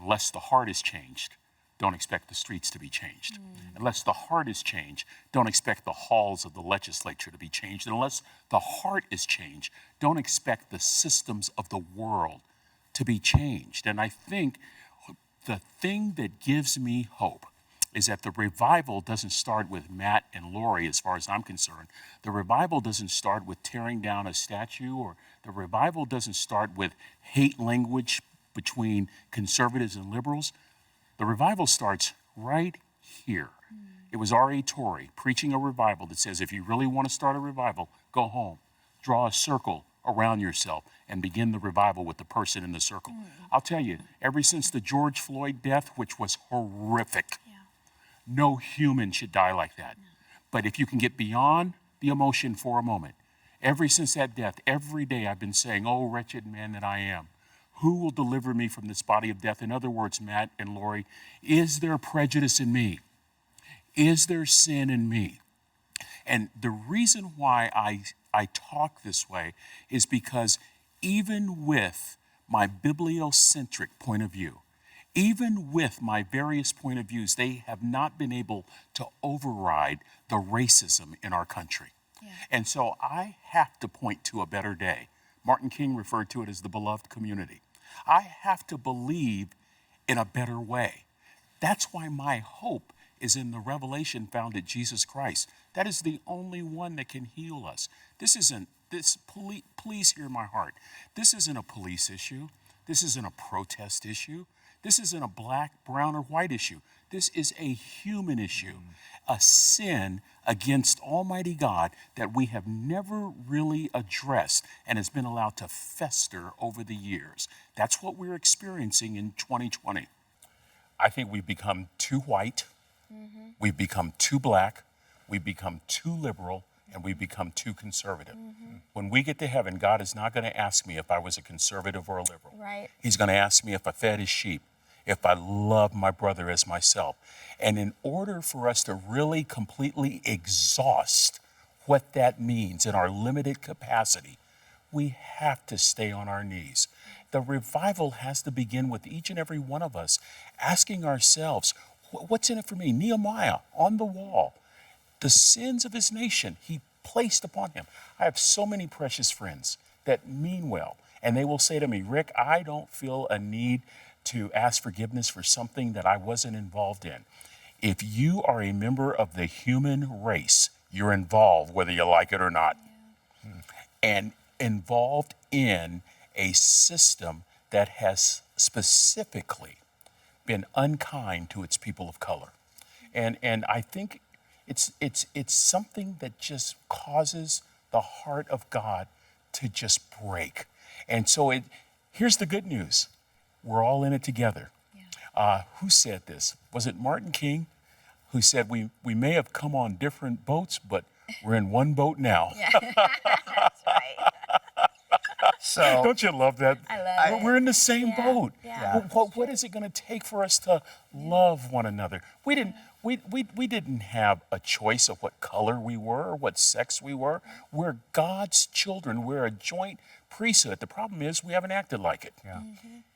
unless the heart is changed, don't expect the streets to be changed. Unless the heart is changed, don't expect the halls of the legislature to be changed. And unless the heart is changed, don't expect the systems of the world to be changed. And I think the thing that gives me hope is that the revival doesn't start with Matt and Laurie, as far as I'm concerned. The revival doesn't start with tearing down a statue, or the revival doesn't start with hate language between conservatives and liberals. The revival starts right here. It was R.A. Torrey preaching a revival that says, if you really want to start a revival, go home, draw a circle around yourself, and begin the revival with the person in the circle. I'll tell you, ever since the George Floyd death, which was horrific, no human should die like that. But if you can get beyond the emotion for a moment, ever since that death, every day I've been saying, oh, wretched man that I am, who will deliver me from this body of death? In other words, Matt and Laurie, is there prejudice in me? Is there sin in me? And the reason why I talk this way is because even with my bibliocentric point of view, even with my various point of views, they have not been able to override the racism in our country. And so I have to point to a better day. Martin King referred to it as the beloved community. I have to believe in a better way. That's why my hope is in the revelation found in Jesus Christ. That is the only one that can heal us. Please hear my heart. This isn't a police issue. This isn't a protest issue. This isn't a black, brown, or white issue. This is a human issue, a sin against Almighty God that we have never really addressed and has been allowed to fester over the years. That's what we're experiencing in 2020. I think we've become too white, we've become too black, we've become too liberal, and we've become too conservative. When we get to heaven, God is not going to ask me if I was a conservative or a liberal. Right. He's going to ask me if I fed his sheep, if I love my brother as myself. And in order for us to really completely exhaust what that means in our limited capacity, we have to stay on our knees. The revival has to begin with each and every one of us asking ourselves, what's in it for me? Nehemiah on the wall, the sins of his nation he placed upon him. I have so many precious friends that mean well, and they will say to me, Rick, I don't feel a need to ask forgiveness for something that I wasn't involved in. If you are a member of the human race, you're involved, whether you like it or not, and involved in a system that has specifically been unkind to its people of color. And I think it's something that just causes the heart of God to just break. And so here's the good news. We're all in it together. Who said this? Was it Martin King who said, we may have come on different boats, but we're in one boat now? That's right. So Don't you love that? I love it. We're in the same boat. Yeah. What is it going to take for us to love one another? We didn't have a choice of what color we were or what sex we were. We're God's children. We're a joint priesthood. The problem is we haven't acted like it.